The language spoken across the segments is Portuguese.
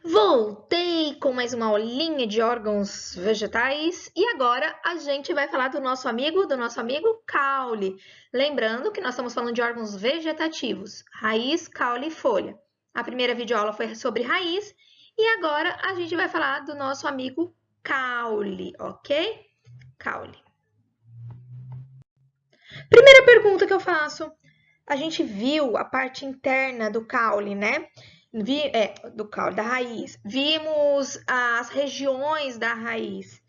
Voltei com mais uma aulinha de órgãos vegetais e agora a gente vai falar do nosso amigo caule. Lembrando que nós estamos falando de órgãos vegetativos, raiz, caule e folha. A primeira videoaula foi sobre raiz e agora a gente vai falar do nosso amigo caule, ok? Caule. Primeira pergunta que eu faço. A gente viu a parte interna do caule, né? Do caule, da raiz. Vimos as regiões da raiz.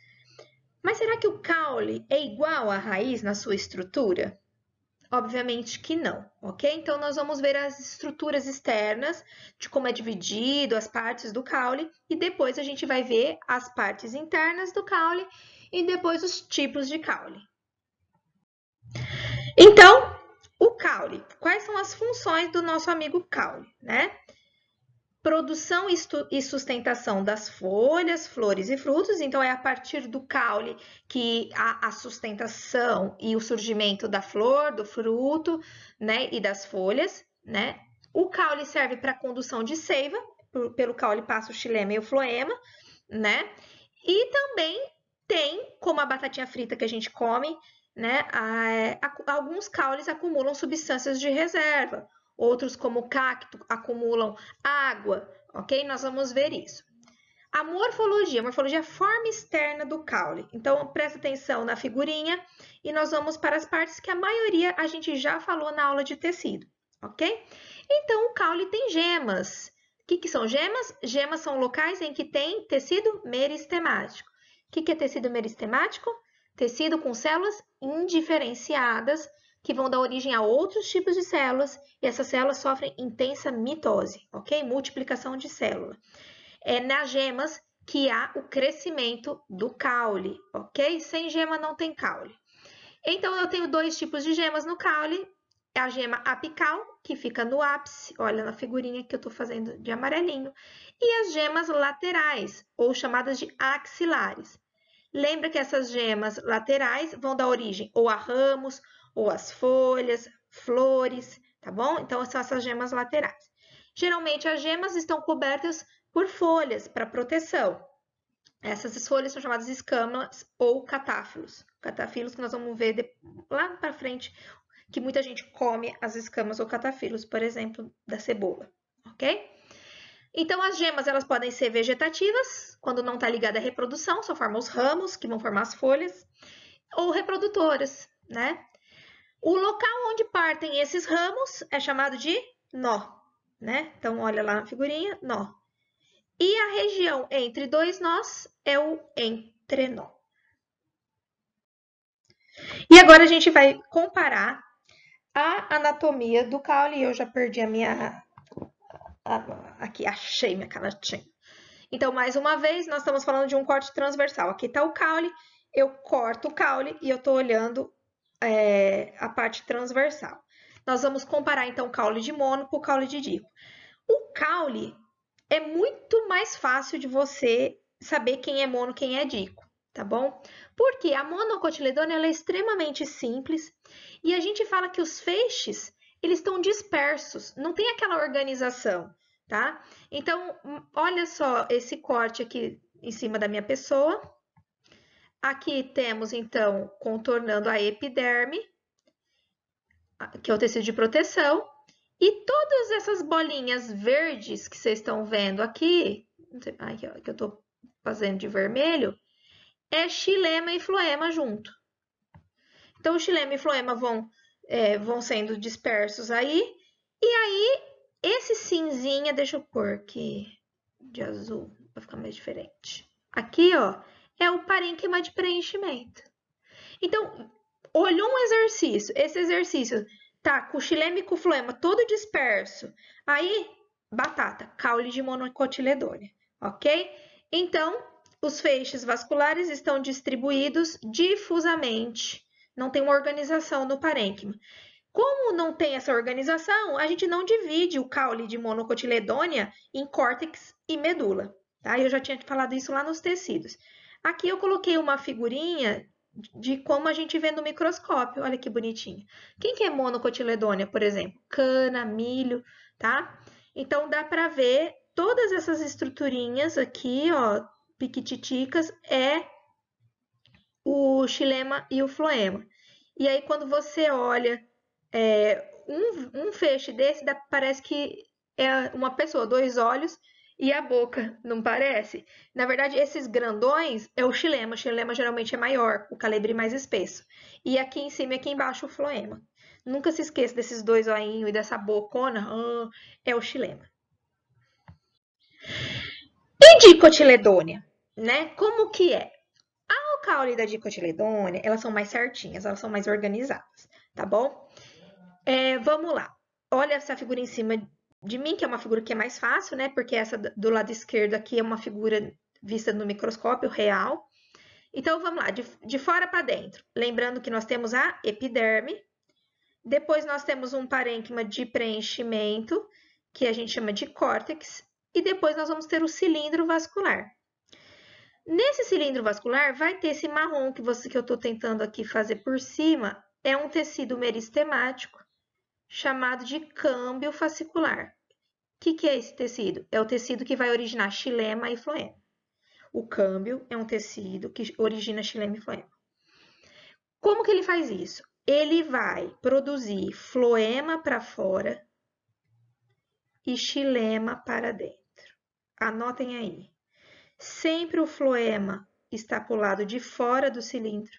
Mas será que o caule é igual à raiz na sua estrutura? Obviamente que não, ok? Então, nós vamos ver as estruturas externas, de como é dividido as partes do caule, e depois a gente vai ver as partes internas do caule e depois os tipos de caule. Então, o caule. Quais são as funções do nosso amigo caule, né? Produção e sustentação das folhas, flores e frutos. Então, é a partir do caule que a sustentação e o surgimento da flor, do fruto, né? E das folhas, né? O caule serve para condução de seiva. Pelo caule passa o xilema e o floema, né? E também tem, como a batatinha frita que a gente come, né? Alguns caules acumulam substâncias de reserva, outros, como o cacto, acumulam água, ok? Nós vamos ver isso. A morfologia é a forma externa do caule. Então, presta atenção na figurinha e nós vamos para as partes que a maioria a gente já falou na aula de tecido, ok? Então, o caule tem gemas. O que são gemas? Gemas são locais em que tem tecido meristemático. O que é tecido meristemático? Tecido com células indiferenciadas que vão dar origem a outros tipos de células e essas células sofrem intensa mitose, ok? Multiplicação de célula. É nas gemas que há o crescimento do caule, ok? Sem gema não tem caule. Então, eu tenho dois tipos de gemas no caule. A gema apical, que fica no ápice, olha na figurinha que eu estou fazendo de amarelinho, e as gemas laterais, ou chamadas de axilares. Lembra que essas gemas laterais vão dar origem ou a ramos, ou as folhas, flores, tá bom? Então, são essas gemas laterais. Geralmente, as gemas estão cobertas por folhas para proteção. Essas folhas são chamadas escamas ou catáfilos. Catáfilos que nós vamos ver lá para frente, que muita gente come as escamas ou catafilos, por exemplo, da cebola, ok? Então, as gemas elas podem ser vegetativas, quando não está ligada à reprodução, só formam os ramos, que vão formar as folhas, ou reprodutoras, né? O local onde partem esses ramos é chamado de nó, né? Então, olha lá na figurinha, nó. E a região entre dois nós é o entrenó. E agora a gente vai comparar a anatomia do caule. Eu já perdi a minha... Aqui, achei minha canetinha. Então, mais uma vez, nós estamos falando de um corte transversal. Aqui está o caule, eu corto o caule e eu estou olhando a parte transversal. Nós vamos comparar, então, o caule de mono com o caule de dico. O caule é muito mais fácil de você saber quem é mono, quem é dico, tá bom? Porque a monocotiledônea ela é extremamente simples e a gente fala que os feixes eles estão dispersos, não tem aquela organização, tá? Então, olha só esse corte aqui em cima da minha pessoa. Aqui temos, então, contornando a epiderme, que é o tecido de proteção, e todas essas bolinhas verdes que vocês estão vendo aqui, aqui ó, que eu estou fazendo de vermelho, é xilema e floema junto. Então, o xilema e floema vão sendo dispersos aí, e aí, esse cinzinha, deixa eu pôr aqui de azul, vai ficar mais diferente. Aqui, ó, é o parênquima de preenchimento. Então, olhou um exercício, esse exercício tá com o xilema e com o floema todo disperso, aí, batata, caule de monocotiledônea, ok? Então, os feixes vasculares estão distribuídos difusamente, não tem uma organização no parênquima. Como não tem essa organização, a gente não divide o caule de monocotiledônea em córtex e medula, tá? Eu já tinha falado isso lá nos tecidos. Aqui eu coloquei uma figurinha de como a gente vê no microscópio, olha que bonitinho. Quem que é monocotiledônea, por exemplo? Cana, milho, tá? Então, dá para ver todas essas estruturinhas aqui, ó, piquititicas, é o xilema e o floema. E aí, quando você olha um feixe desse, parece que é uma pessoa, 2 olhos e a boca, não parece? Na verdade, esses grandões é o xilema. O xilema geralmente é maior, o calibre mais espesso. E aqui em cima e aqui embaixo o floema. Nunca se esqueça desses 2 olhinhos e dessa bocona, é o xilema. E dicotiledônia, né? Como que é? O caule da dicotiledônia, elas são mais certinhas, elas são mais organizadas, tá bom? Vamos lá. Olha essa figura em cima de mim, que é uma figura que é mais fácil, né? Porque essa do lado esquerdo aqui é uma figura vista no microscópio real. Então, vamos lá, de fora para dentro. Lembrando que nós temos a epiderme, depois nós temos um parênquima de preenchimento, que a gente chama de córtex, e depois nós vamos ter o cilindro vascular. Nesse cilindro vascular vai ter esse marrom que eu estou tentando aqui fazer por cima, é um tecido meristemático, chamado de câmbio fascicular. O que é esse tecido? É o tecido que vai originar xilema e floema. O câmbio é um tecido que origina xilema e floema. Como que ele faz isso? Ele vai produzir floema para fora e xilema para dentro. Anotem aí. Sempre o floema está para o lado de fora do cilindro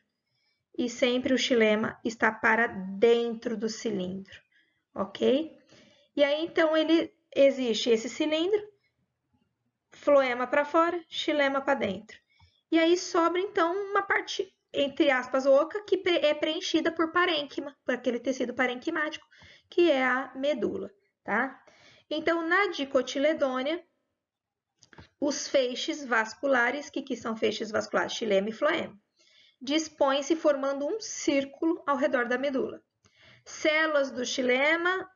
e sempre o xilema está para dentro do cilindro, ok? E aí, então, existe esse cilindro, floema para fora, xilema para dentro. E aí sobra, então, uma parte, entre aspas, oca, que é preenchida por parênquima, por aquele tecido parenquimático, que é a medula, tá? Então, na dicotiledônia, os feixes vasculares, que são feixes vasculares, xilema e floema, dispõem-se formando um círculo ao redor da medula. Células do xilema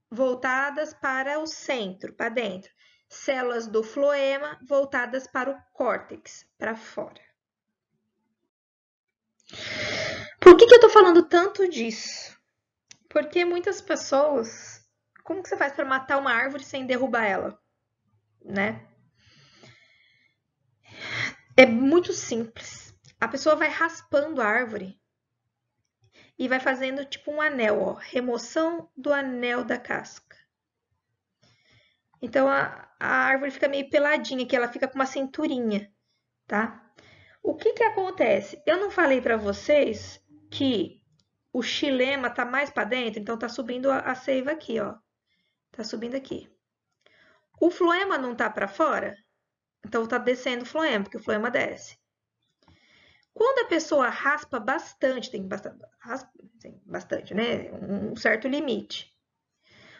voltadas para o centro, para dentro. Células do floema voltadas para o córtex, para fora. Por que eu estou falando tanto disso? Porque muitas pessoas... Como que você faz para matar uma árvore sem derrubar ela? Né? É muito simples. A pessoa vai raspando a árvore e vai fazendo tipo um anel, ó, remoção do anel da casca. Então a árvore fica meio peladinha, que ela fica com uma cinturinha, tá? O que acontece? Eu não falei para vocês que o xilema tá mais para dentro, então tá subindo a seiva aqui, ó. Tá subindo aqui. O floema não tá para fora? Então tá descendo o floema, porque o floema desce. Quando a pessoa raspa bastante, tem bastante, né? Um certo limite.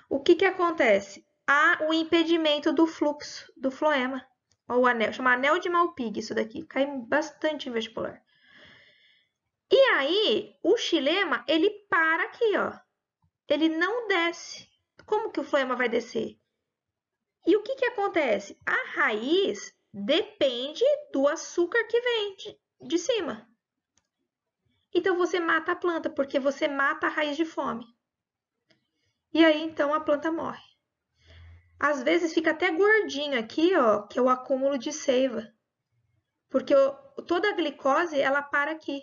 O que acontece? Há o impedimento do fluxo do floema. Ou o anel, chama anel de Malpighi isso daqui. Cai bastante em vestibular. E aí, o xilema, ele para aqui, ó. Ele não desce. Como que o floema vai descer? E o que acontece? A raiz depende do açúcar que vem de cima. Então, você mata a planta, porque você mata a raiz de fome. E aí, então, a planta morre. Às vezes, fica até gordinho aqui, ó, que é o acúmulo de seiva. Porque toda a glicose, ela para aqui.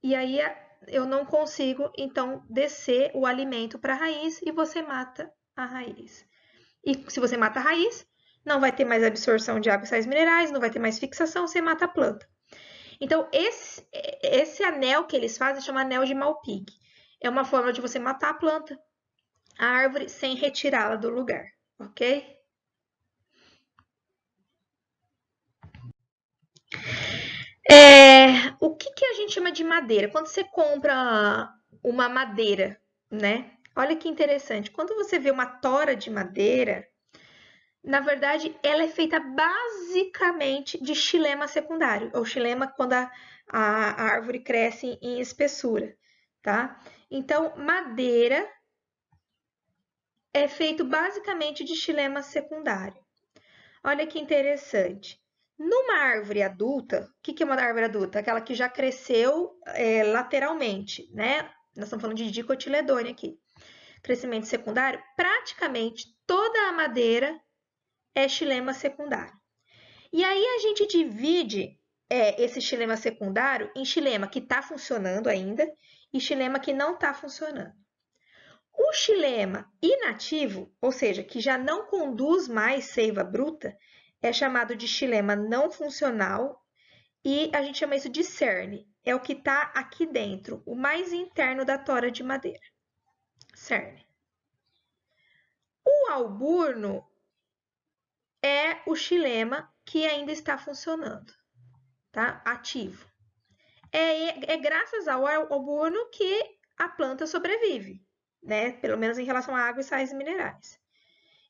E aí, eu não consigo, então, descer o alimento para a raiz e você mata a raiz. E se você mata a raiz, não vai ter mais absorção de água e sais minerais, não vai ter mais fixação, você mata a planta. Então, esse anel que eles fazem chama anel de Malpighi. É uma forma de você matar a planta, a árvore, sem retirá-la do lugar, ok? O que a gente chama de madeira? Quando você compra uma madeira, né? Olha que interessante. Quando você vê uma tora de madeira, na verdade, ela é feita basicamente de xilema secundário, ou xilema quando a árvore cresce em espessura, tá? Então, madeira é feito basicamente de xilema secundário. Olha que interessante. Numa árvore adulta, o que é uma árvore adulta? Aquela que já cresceu lateralmente, né? Nós estamos falando de dicotiledônia aqui. Crescimento secundário, praticamente toda a madeira é xilema secundário. E aí a gente divide esse xilema secundário em xilema que está funcionando ainda e xilema que não está funcionando. O xilema inativo, ou seja, que já não conduz mais seiva bruta, é chamado de xilema não funcional e a gente chama isso de cerne. É o que está aqui dentro, o mais interno da tora de madeira. Cerne. O alburno é o xilema que ainda está funcionando, tá? Ativo. É graças ao alburno que a planta sobrevive, né? Pelo menos em relação à água e sais minerais.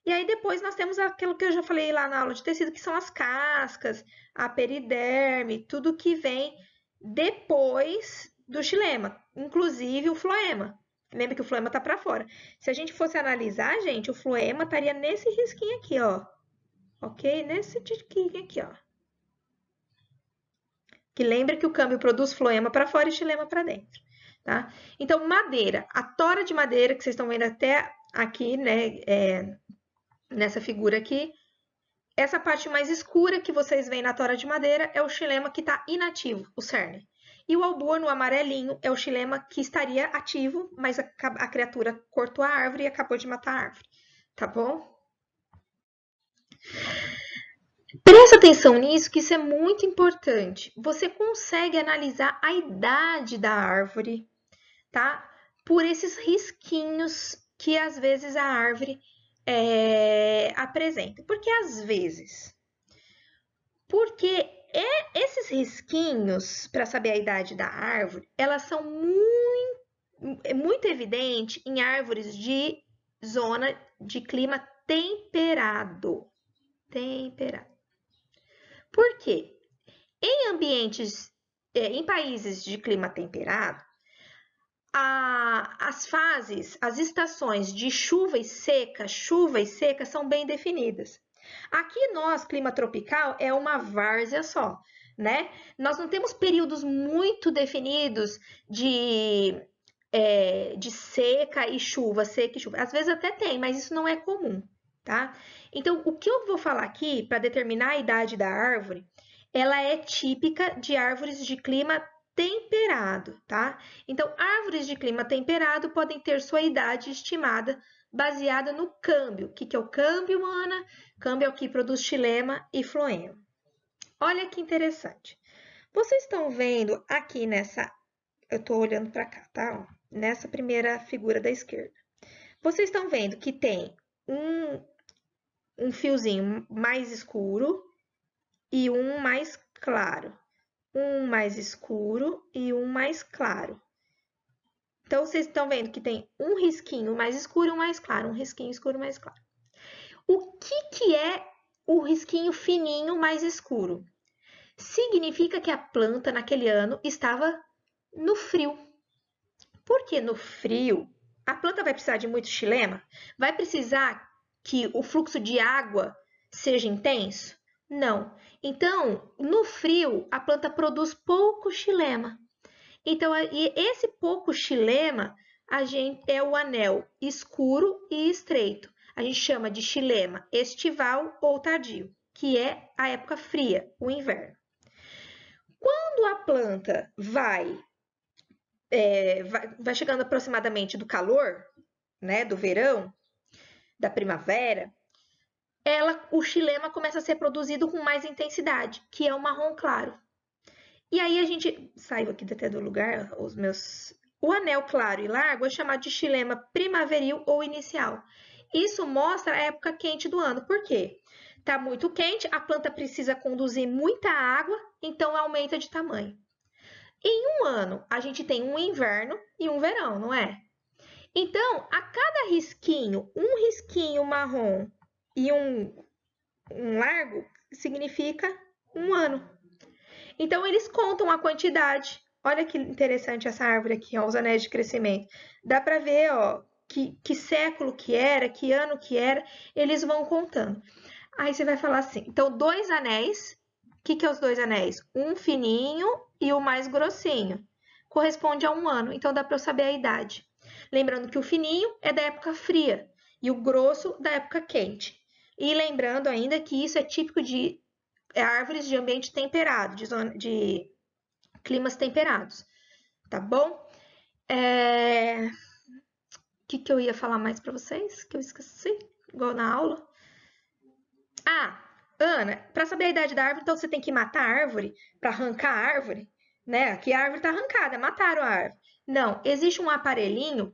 E aí depois nós temos aquilo que eu já falei lá na aula de tecido, que são as cascas, a periderme, tudo que vem depois do xilema, inclusive o floema. Lembra que o floema tá para fora. Se a gente fosse analisar, gente, o floema estaria nesse risquinho aqui, ó. Ok? Nesse tiquinho aqui, ó. Que lembra que o câmbio produz floema para fora e xilema para dentro, tá? Então, madeira. A tora de madeira, que vocês estão vendo até aqui, né? Nessa figura aqui, essa parte mais escura que vocês veem na tora de madeira é o xilema que está inativo, o cerne. E o alburno amarelinho é o xilema que estaria ativo, mas a criatura cortou a árvore e acabou de matar a árvore, tá bom? Presta atenção nisso, que isso é muito importante. Você consegue analisar a idade da árvore, tá? Por esses risquinhos que às vezes a árvore apresenta. Porque às vezes, porque esses risquinhos, para saber a idade da árvore, elas são muito evidentes em árvores de zona de clima temperado. Por quê? Em ambientes, em países de clima temperado, as fases, as estações de chuva e seca são bem definidas. Aqui nós, clima tropical, é uma várzea só, né? Nós não temos períodos muito definidos de seca e chuva, seca e chuva. Às vezes até tem, mas isso não é comum, tá? Então, o que eu vou falar aqui para determinar a idade da árvore, ela é típica de árvores de clima temperado, tá? Então, árvores de clima temperado podem ter sua idade estimada baseada no câmbio. O que é o câmbio, Ana? Câmbio é o que produz xilema e floema. Olha que interessante. Vocês estão vendo aqui nessa... Eu estou olhando para cá, tá? Nessa primeira figura da esquerda. Vocês estão vendo que tem um fiozinho mais escuro e um mais claro. Um mais escuro e um mais claro. Então, vocês estão vendo que tem um risquinho mais escuro e um mais claro. Um risquinho escuro mais claro. O que é o risquinho fininho mais escuro? Significa que a planta, naquele ano, estava no frio. Por que no frio? A planta vai precisar de muito xilema? Vai precisar que o fluxo de água seja intenso? Não. Então, no frio, a planta produz pouco xilema. Então, esse pouco xilema é o anel escuro e estreito. A gente chama de xilema estival ou tardio, que é a época fria, o inverno. Quando a planta vai chegando aproximadamente do calor, né, do verão, da primavera, o xilema começa a ser produzido com mais intensidade, que é o marrom claro. E aí a gente saiu aqui até do lugar, o anel claro e largo é chamado de xilema primaveril ou inicial. Isso mostra a época quente do ano. Por quê? Tá muito quente, a planta precisa conduzir muita água, então aumenta de tamanho. Em um ano, a gente tem um inverno e um verão, não é? Então, a cada risquinho, um risquinho marrom e um largo, significa um ano. Então, eles contam a quantidade. Olha que interessante essa árvore aqui, ó, os anéis de crescimento. Dá para ver, ó, que século que era, que ano que era, eles vão contando. Aí você vai falar assim, então, 2 anéis, o que é os 2 anéis? Um fininho e o mais grossinho. Corresponde a um ano, então dá para eu saber a idade. Lembrando que o fininho é da época fria e o grosso da época quente. E lembrando ainda que isso é típico de árvores de ambiente temperado, de climas temperados, tá bom? O que eu ia falar mais para vocês? Que eu esqueci, igual na aula. Ah, Ana, para saber a idade da árvore, então você tem que matar a árvore para arrancar a árvore, né? Aqui a árvore está arrancada, mataram a árvore. Não, existe um aparelhinho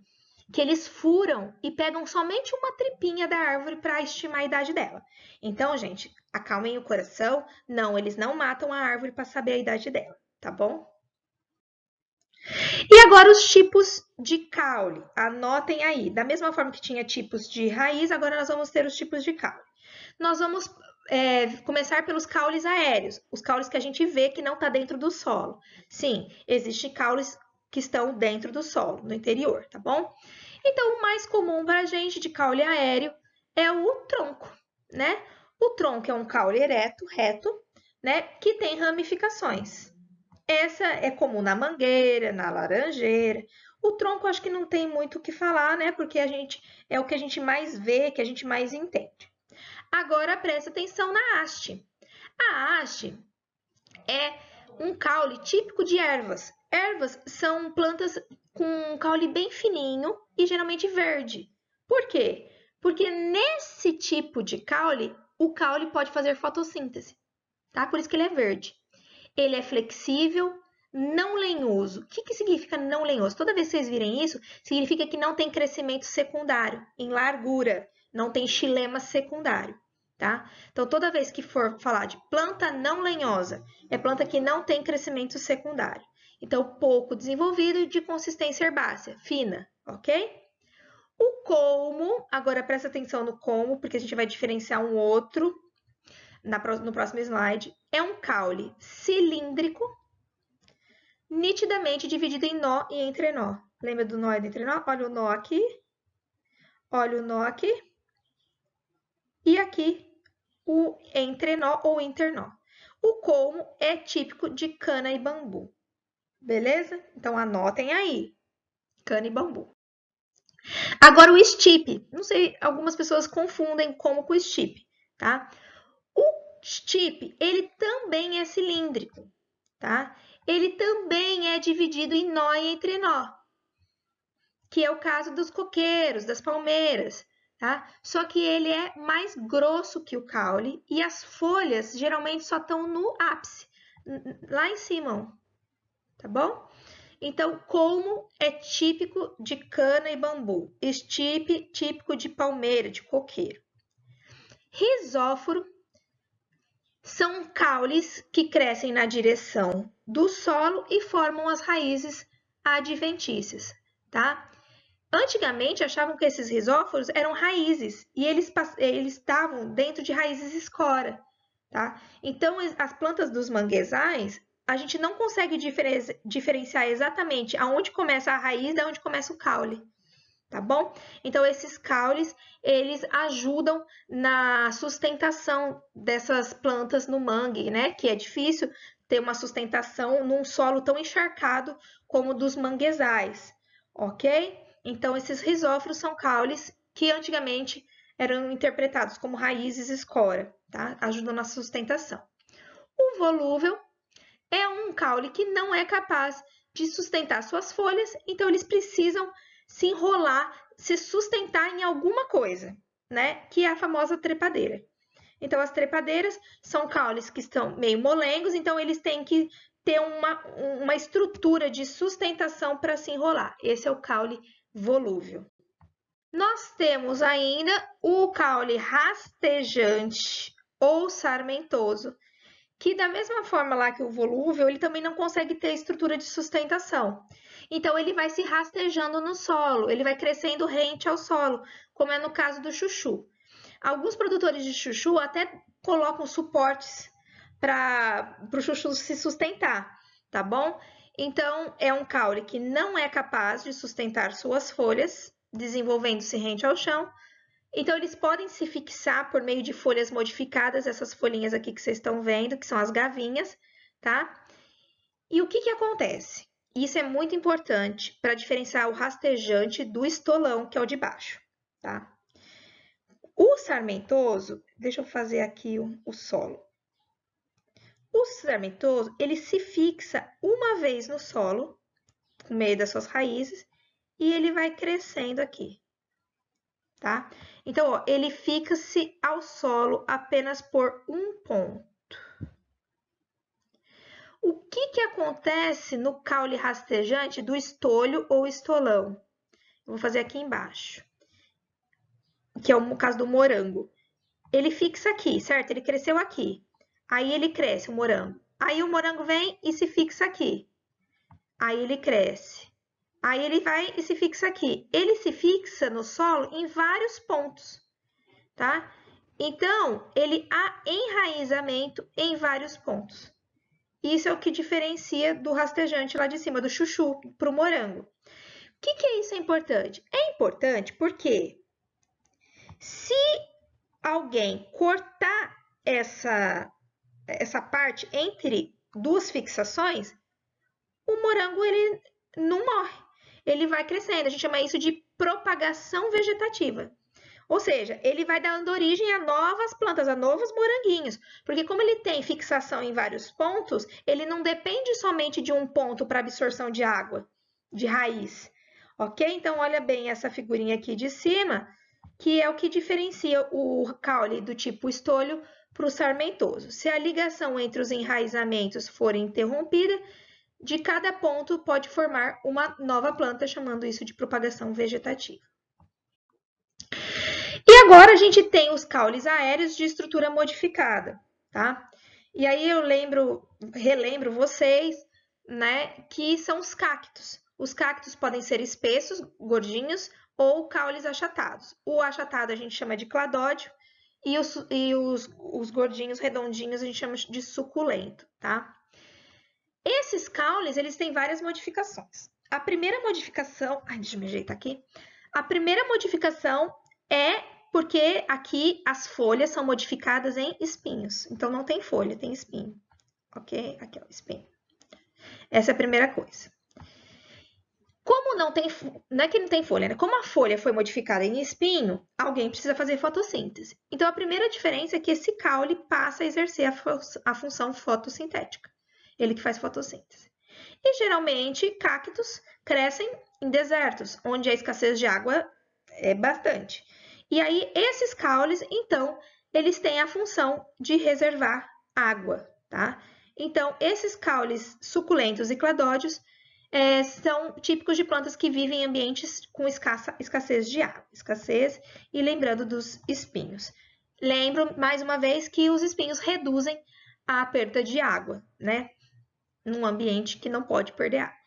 que eles furam e pegam somente uma tripinha da árvore para estimar a idade dela. Então, gente, acalmem o coração. Não, eles não matam a árvore para saber a idade dela, tá bom? E agora os tipos de caule. Anotem aí. Da mesma forma que tinha tipos de raiz, agora nós vamos ter os tipos de caule. Nós vamos começar pelos caules aéreos, os caules que a gente vê que não está dentro do solo. Sim, existem caules que estão dentro do solo, no interior, tá bom? Então, o mais comum para a gente de caule aéreo é o tronco, né? O tronco é um caule ereto, reto, né? Que tem ramificações. Essa é comum na mangueira, na laranjeira. O tronco acho que não tem muito o que falar, né? Porque é o que a gente mais vê, que a gente mais entende. Agora presta atenção na haste. A haste é um caule típico de ervas. Ervas são plantas com um caule bem fininho e geralmente verde. Por quê? Porque nesse tipo de caule, o caule pode fazer fotossíntese, tá? Por isso que ele é verde. Ele é flexível, não lenhoso. O que significa não lenhoso? Toda vez que vocês virem isso, significa que não tem crescimento secundário em largura, não tem xilema secundário, tá? Então, toda vez que for falar de planta não lenhosa, é planta que não tem crescimento secundário. Então, pouco desenvolvido e de consistência herbácea, fina, ok? O colmo, agora presta atenção no colmo, porque a gente vai diferenciar um outro no próximo slide, é um caule cilíndrico, nitidamente dividido em nó e entrenó. Lembra do nó e do entrenó? Olha o nó aqui, olha o nó aqui, e aqui o entrenó ou internó. O colmo é típico de cana e bambu, beleza? Então, anotem aí, cana e bambu. Agora, o estipe. Não sei, algumas pessoas confundem como com o estipe, tá? O estipe, ele também é cilíndrico, tá? Ele também é dividido em nó e entrenó, que é o caso dos coqueiros, das palmeiras, tá? Só que ele é mais grosso que o caule e as folhas geralmente só estão no ápice, lá em cima, tá bom? Então, colmo é típico de cana e bambu, estipe típico de palmeira, de coqueiro. Rizóforo são caules que crescem na direção do solo e formam as raízes adventícias, tá? Antigamente achavam que esses rizóforos eram raízes e eles estavam dentro de raízes escora, tá? Então, as plantas dos manguezais, a gente não consegue diferenciar exatamente aonde começa a raiz e aonde começa o caule, tá bom? Então, esses caules, eles ajudam na sustentação dessas plantas no mangue, né? Que é difícil ter uma sustentação num solo tão encharcado como o dos manguezais, ok? Então, esses rizóforos são caules que antigamente eram interpretados como raízes escora, tá? Ajudam na sustentação. O volúvel é um caule que não é capaz de sustentar suas folhas, então eles precisam se enrolar, se sustentar em alguma coisa, né? Que é a famosa trepadeira. Então, as trepadeiras são caules que estão meio molengos, então eles têm que ter uma estrutura de sustentação para se enrolar. Esse é o caule volúvel. Nós temos ainda o caule rastejante ou sarmentoso, que da mesma forma lá que o volúvel, ele também não consegue ter estrutura de sustentação. Então, ele vai se rastejando no solo, ele vai crescendo rente ao solo, como é no caso do chuchu. Alguns produtores de chuchu até colocam suportes para o chuchu se sustentar, tá bom? Então, é um caule que não é capaz de sustentar suas folhas, desenvolvendo-se rente ao chão. Então, eles podem se fixar por meio de folhas modificadas, essas folhinhas aqui que vocês estão vendo, que são as gavinhas, tá? E o que acontece? Isso é muito importante para diferenciar o rastejante do estolão, que é o de baixo, tá? O sarmentoso, deixa eu fazer aqui o solo. O sarmentoso, ele se fixa uma vez no solo, no meio das suas raízes, e ele vai crescendo aqui, tá? Então, ó, ele fixa-se ao solo apenas por um ponto. O que acontece no caule rastejante do estolho ou estolão? Eu vou fazer aqui embaixo, que é o caso do morango. Ele fixa aqui, certo? Ele cresceu aqui. Aí ele cresce, o morango. Aí o morango vem e se fixa aqui. Aí ele cresce. Aí ele vai e se fixa aqui. Ele se fixa no solo em vários pontos, tá? Então, ele há enraizamento em vários pontos. Isso é o que diferencia do rastejante lá de cima, do chuchu, para o morango. O que é isso importante? É importante porque se alguém cortar essa parte entre duas fixações, o morango ele não morre, ele vai crescendo. A gente chama isso de propagação vegetativa. Ou seja, ele vai dando origem a novas plantas, a novos moranguinhos. Porque como ele tem fixação em vários pontos, ele não depende somente de um ponto para absorção de água, de raiz. Ok? Então, olha bem essa figurinha aqui de cima, que é o que diferencia o caule do tipo estolho para o sarmentoso. Se a ligação entre os enraizamentos for interrompida, de cada ponto pode formar uma nova planta, chamando isso de propagação vegetativa. E agora a gente tem os caules aéreos de estrutura modificada, tá? E aí eu relembro vocês, né, que são os cactos. Os cactos podem ser espessos, gordinhos, ou caules achatados. O achatado a gente chama de cladódio e os gordinhos, redondinhos, a gente chama de suculento, tá? Esses caules, eles têm várias modificações. A primeira modificação... Ai, deixa eu me ajeitar aqui. A primeira modificação é porque aqui as folhas são modificadas em espinhos. Então, não tem folha, tem espinho. Ok? Aqui, ó, espinho. Essa é a primeira coisa. Como não tem... Não é que não tem folha, né? Como a folha foi modificada em espinho, alguém precisa fazer fotossíntese. Então, a primeira diferença é que esse caule passa a exercer a função fotossintética. Ele que faz fotossíntese. E, geralmente, cactos crescem em desertos, onde a escassez de água é bastante. E aí, esses caules, então, eles têm a função de reservar água, tá? Então, esses caules suculentos e cladódios são típicos de plantas que vivem em ambientes com escassez de água. Escassez e lembrando dos espinhos. Lembro, mais uma vez, que os espinhos reduzem a perda de água, né? Num ambiente que não pode perder água.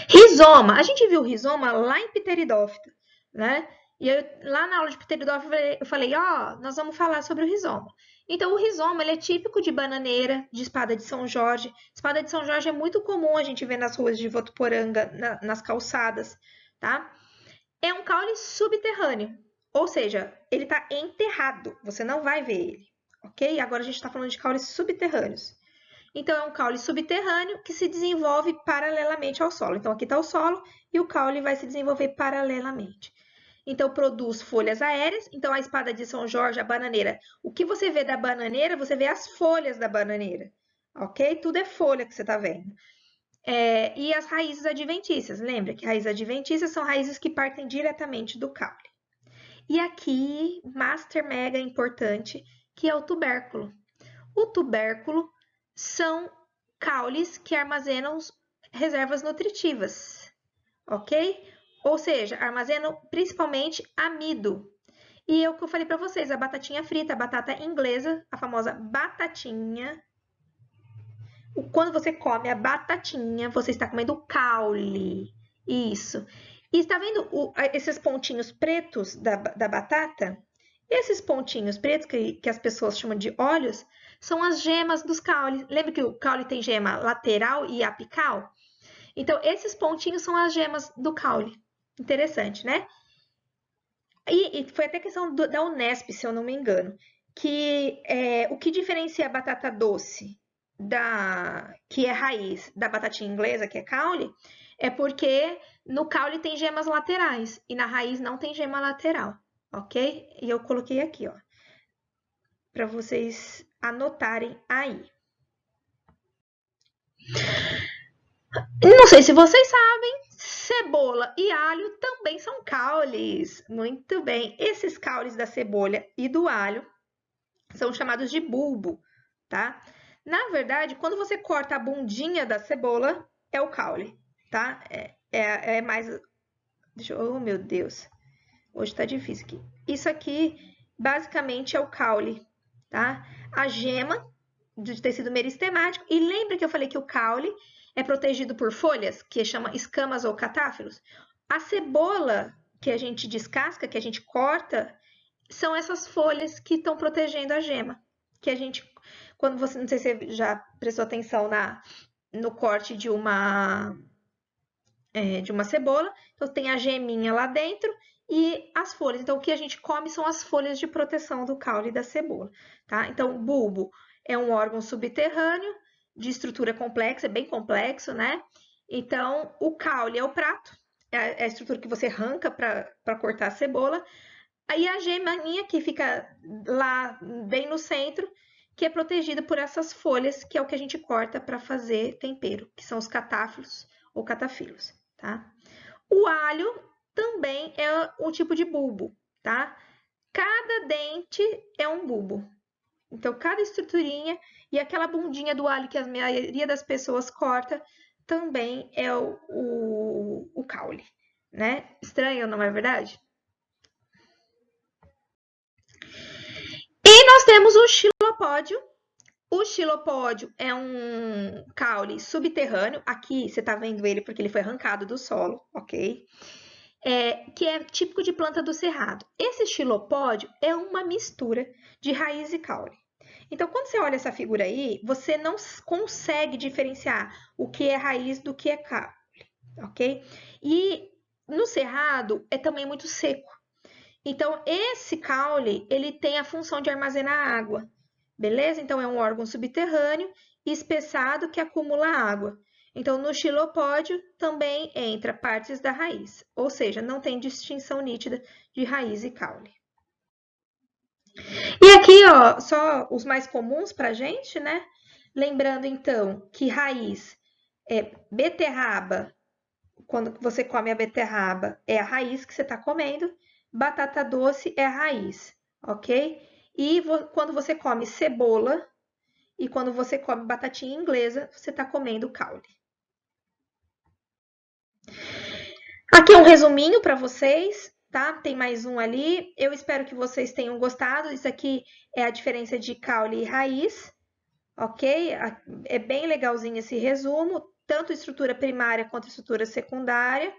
Rizoma. A gente viu rizoma lá em Pteridófita, né? E lá na aula de Pteridófita eu falei, ó, nós vamos falar sobre o rizoma. Então, o rizoma ele é típico de bananeira, de espada de São Jorge. Espada de São Jorge é muito comum a gente ver nas ruas de Votuporanga, nas calçadas, tá? É um caule subterrâneo, ou seja, ele está enterrado, você não vai ver ele, ok? Agora a gente está falando de caules subterrâneos. Então, é um caule subterrâneo que se desenvolve paralelamente ao solo. Então, aqui está o solo e o caule vai se desenvolver paralelamente. Então, produz folhas aéreas. Então, a espada de São Jorge, a bananeira. O que você vê da bananeira, você vê as folhas da bananeira, ok? Tudo é folha que você está vendo. E as raízes adventícias. Lembra que raízes adventícias são raízes que partem diretamente do caule. E aqui, master mega importante, que é o tubérculo. O tubérculo são caules que armazenam reservas nutritivas, ok? Ou seja, armazenam principalmente amido. E é o que eu falei para vocês, a batatinha frita, a batata inglesa, a famosa batatinha. Quando você come a batatinha, você está comendo o caule. Isso. E está vendo esses pontinhos pretos da batata? Esses pontinhos pretos, que as pessoas chamam de olhos, são as gemas dos caules. Lembra que o caule tem gema lateral e apical? Então, esses pontinhos são as gemas do caule. Interessante, né? E foi até questão da Unesp, se eu não me engano, que o que diferencia a batata doce, que é raiz, da batatinha inglesa, que é caule, é porque no caule tem gemas laterais e na raiz não tem gema lateral. ok? E eu coloquei aqui, ó, para vocês anotarem aí. Não sei se vocês sabem, cebola e alho também são caules. Muito bem. Esses caules da cebola e do alho são chamados de bulbo, tá? Na verdade, quando você corta a bundinha da cebola, é o caule, tá? É mais... Deixa eu... Oh, meu Deus. Hoje tá difícil aqui. Isso aqui, basicamente, é o caule, tá? A gema de tecido meristemático. E lembra que eu falei que o caule é protegido por folhas, que chama escamas ou catáfilos? A cebola que a gente descasca, que a gente corta, são essas folhas que estão protegendo a gema. Que a gente, quando você, não sei se você já prestou atenção no corte de uma cebola, então tem a geminha lá dentro e as folhas. Então, o que a gente come são as folhas de proteção do caule da cebola, tá? Então, o bulbo é um órgão subterrâneo de estrutura complexa, é bem complexo, né? Então, o caule é o prato, é a estrutura que você arranca para cortar a cebola. Aí a geminha que fica lá bem no centro, que é protegida por essas folhas, que é o que a gente corta para fazer tempero, que são os catáfilos ou catafilos, tá? O alho também é um tipo de bulbo, tá? Cada dente é um bulbo. Então, cada estruturinha e aquela bundinha do alho que a maioria das pessoas corta também é o caule, né? Estranho, não é verdade? E nós temos o xilopódio. O xilopódio é um caule subterrâneo. Aqui você está vendo ele porque ele foi arrancado do solo, ok? Que é típico de planta do cerrado. Esse xilopódio é uma mistura de raiz e caule. Então, quando você olha essa figura aí, você não consegue diferenciar o que é raiz do que é caule, ok? E no cerrado é também muito seco. Então, esse caule, ele tem a função de armazenar água, beleza? Então, é um órgão subterrâneo espessado que acumula água. Então, no xilopódio também entra partes da raiz, ou seja, não tem distinção nítida de raiz e caule. E aqui, ó, só os mais comuns pra gente, né? Lembrando, então, que raiz é beterraba. Quando você come a beterraba, é a raiz que você está comendo. Batata doce é a raiz, ok? E quando você come cebola e quando você come batatinha inglesa, você está comendo caule. Aqui é um resuminho para vocês, tá? Tem mais um ali. Eu espero que vocês tenham gostado. Isso aqui é a diferença de caule e raiz, ok? É bem legalzinho esse resumo, tanto estrutura primária quanto estrutura secundária.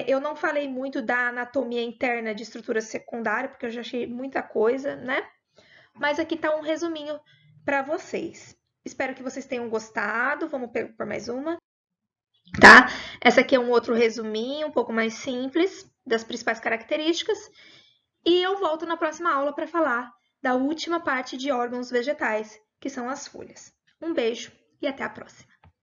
Eu não falei muito da anatomia interna de estrutura secundária, porque eu já achei muita coisa, né? Mas aqui tá um resuminho para vocês. Espero que vocês tenham gostado. Vamos por mais uma, tá? Essa aqui é um outro resuminho, um pouco mais simples, das principais características. E eu volto na próxima aula para falar da última parte de órgãos vegetais, que são as folhas. Um beijo e até a próxima.